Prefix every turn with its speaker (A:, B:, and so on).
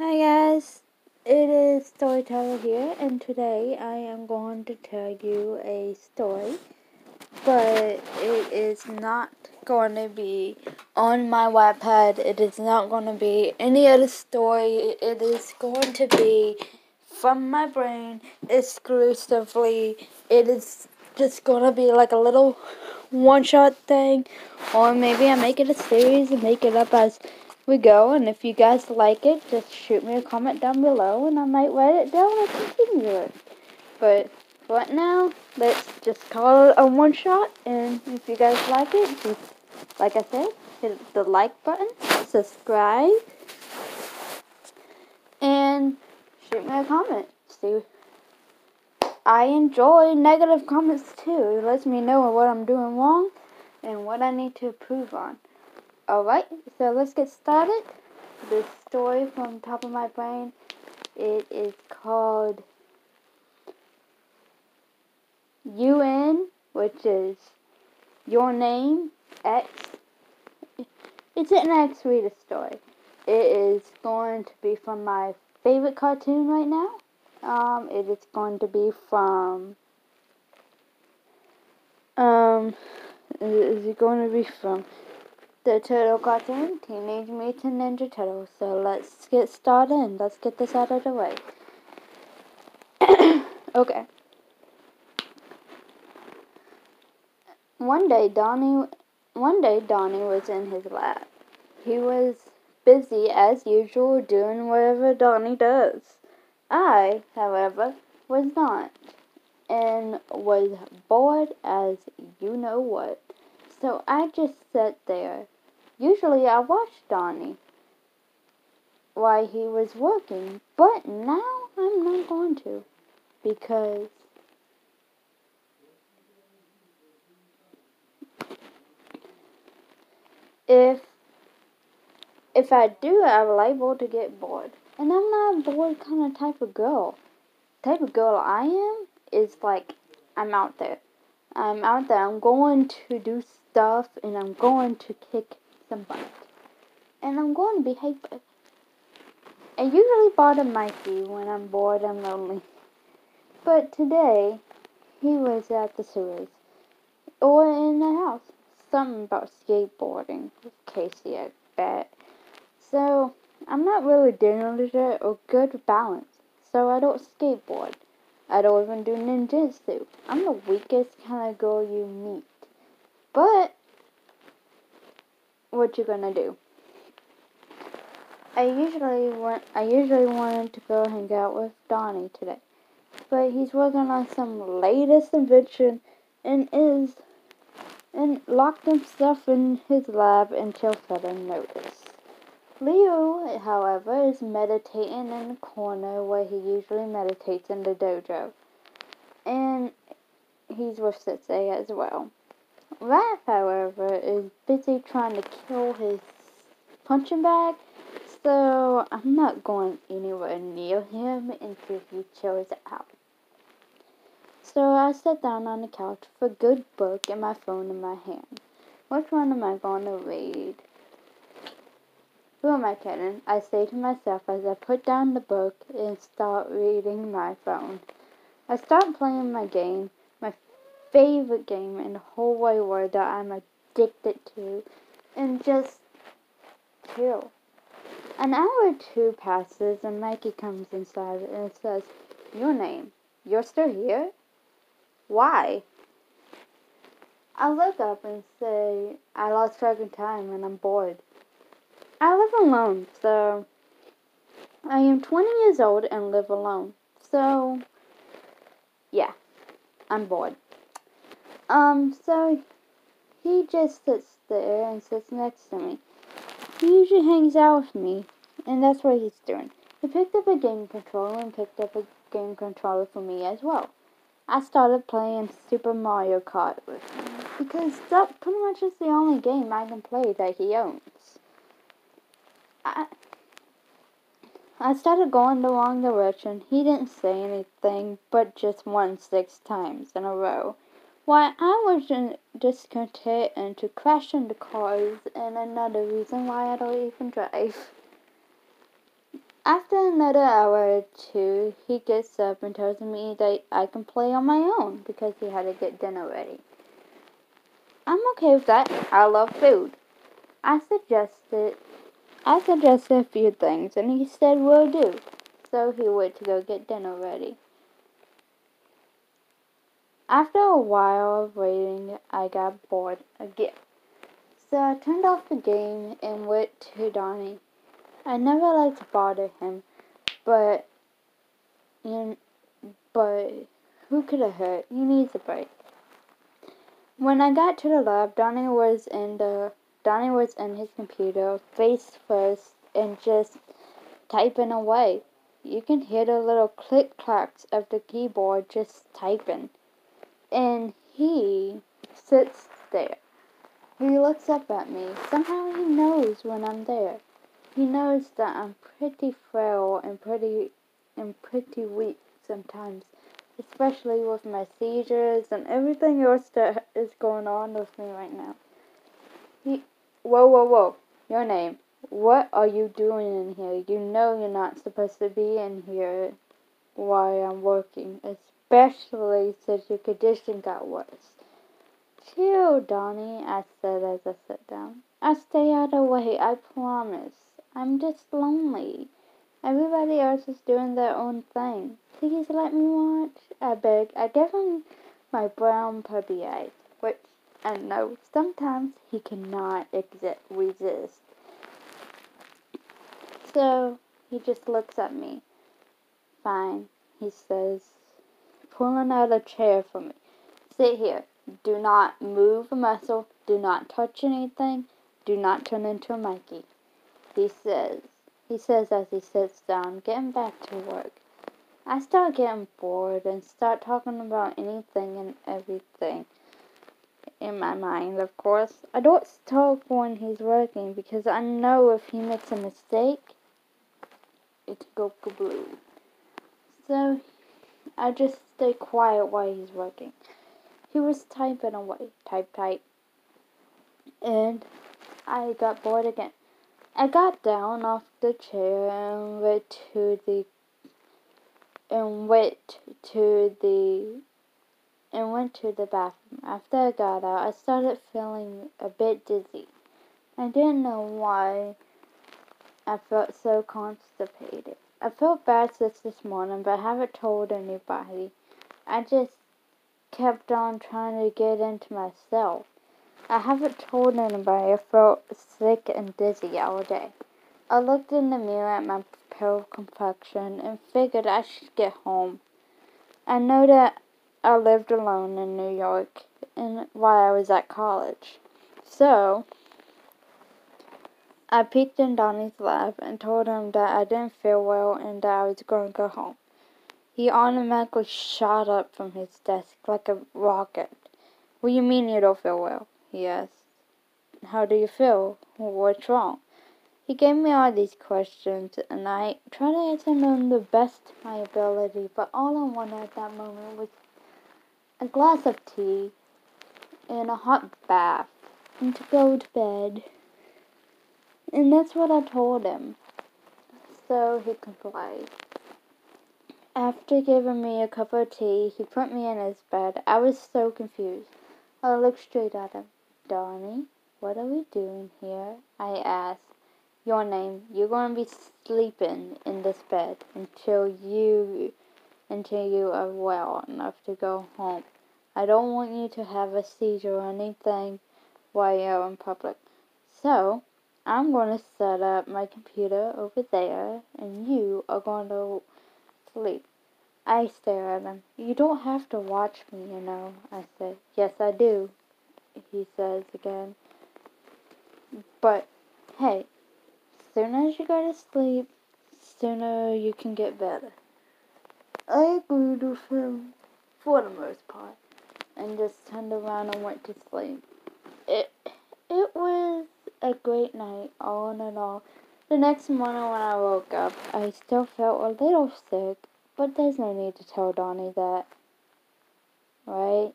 A: Hi guys, it is Storyteller here, and today I am going to tell you a story, but it is not going to be on my Wattpad. It is not going to be any other story. It is going to be from my brain exclusively. It is just going to be like a little one-shot thing, or maybe I make it a series and make it up as we go. And if you guys like it, just shoot me a comment down below, and I might write it down and continue it. But right now, let's just call it a one-shot. And if you guys like it, just like I said, hit the like button, subscribe, and shoot me a comment. See, I enjoy negative comments too. It lets me know what I'm doing wrong and what I need to improve on. Alright, so let's get started. This story from the top of my brain, it is called UN, which is your name, X. It's an X-rated story. It is going to be from my favorite cartoon right now. It is going to be from, is it going to be from the Turtle cartoon, Teenage Mutant Ninja Turtles. So let's get started and let's get this out of the way. Okay. One day Donnie was in his lab. He was busy as usual doing whatever Donnie does. I, however, was not, and was bored as you know what. So I just sat there. Usually I watched Donnie while he was working, but now I'm not going to, because if I do, I'm liable to get bored. And I'm not a bored kind of type of girl. The type of girl I am is like, I'm out there. I'm going to do stuff, and I'm going to kick some butt. And I'm going to be hyper. I usually bother Mikey when I'm bored and lonely. But today, he was at the sewers. Or in the house. Something about skateboarding with Casey, I bet. So, I'm not really diligent or good with balance. So I don't skateboard. I don't even do ninjutsu. I'm the weakest kind of girl you meet. But, what you gonna do? I usually wanted to go hang out with Donnie today. But he's working on some latest invention and locked himself in his lab until further notice. Leo, however, is meditating in the corner where he usually meditates in the dojo. And he's with Sensei as well. Raph, however, is busy trying to kill his punching bag, so I'm not going anywhere near him until he chills out. So I sat down on the couch with a good book and my phone in my hand. Which one am I going to read? Who am I kidding? I say to myself as I put down the book and start reading my phone. I start playing my game, my favorite game in the whole wide world that I'm addicted to, and just chill. An hour or two passes and Mikey comes inside and says, "Your name? You're still here? Why?" I look up and say, "I lost track of time and I'm bored." I live alone, so I am 20 years old and live alone. So, yeah, I'm bored. So he just sits there and sits next to me. He usually hangs out with me, and that's what he's doing. He picked up a game controller and picked up a game controller for me as well. I started playing Super Mario Kart with him, because that pretty much is the only game I can play that he owns. I started going the wrong direction. He didn't say anything, but just won 6 times in a row. Why, I was discontent and to crash into cars, and another reason why I don't even drive. After another hour or two, he gets up and tells me that I can play on my own because he had to get dinner ready. I'm okay with that. I love food. I suggested a few things, and he said will do. So he went to go get dinner ready. After a while of waiting, I got bored again. So I turned off the game and went to Donnie. I never liked to bother him, but who could have hurt? He needs a break. When I got to the lab, Donnie was in his computer, face first, and just typing away. You can hear the little click clacks of the keyboard just typing. And he sits there. He looks up at me. Somehow he knows when I'm there. He knows that I'm pretty frail and pretty weak sometimes, especially with my seizures and everything else that is going on with me right now. Whoa, your name. What are you doing in here? You know you're not supposed to be in here while I'm working, especially since your condition got worse. Chill, Donnie, I said as I sat down. I stay out of the way, I promise. I'm just lonely. Everybody else is doing their own thing. Please let me watch, I beg. I give him my brown puppy eyes, which I know sometimes he cannot resist. So he just looks at me. Fine, he says, pulling out a chair for me. Sit here. Do not move a muscle. Do not touch anything. Do not turn into a monkey. He says as he sits down, getting back to work. I start getting bored and start talking about anything and everything in my mind, of course. I don't talk when he's working because I know if he makes a mistake, it could go kablooey. So I just stay quiet while he's working. He was typing away, type, and I got bored again. I got down off the chair and went to the bathroom. After I got out, I started feeling a bit dizzy. I didn't know why I felt so constipated. I felt bad since this morning, but I haven't told anybody. I just kept on trying to get into myself. I haven't told anybody I felt sick and dizzy all day. I looked in the mirror at my pale complexion and figured I should get home. I know that I lived alone in New York while I was at college. So I peeked in Donnie's lab and told him that I didn't feel well and that I was going to go home. He automatically shot up from his desk like a rocket. What do you mean you don't feel well? He asked. How do you feel? What's wrong? He gave me all these questions, and I tried to answer them to the best of my ability, but all I wanted at that moment was a glass of tea and a hot bath, and to go to bed. And that's what I told him. So he complied. After giving me a cup of tea, he put me in his bed. I was so confused. I looked straight at him. Donnie, what are we doing here? I asked. Your name. You're going to be sleeping in this bed until you are well enough to go home. I don't want you to have a seizure or anything while you're in public. So, I'm going to set up my computer over there, and you are going to sleep. I stare at him. You don't have to watch me, you know, I said. Yes, I do, he says again. But, hey, sooner as you go to sleep, sooner you can get better. I agreed with him, for the most part, and just turned around and went to sleep. It was a great night, all in all. The next morning when I woke up, I still felt a little sick, but there's no need to tell Donnie that, right?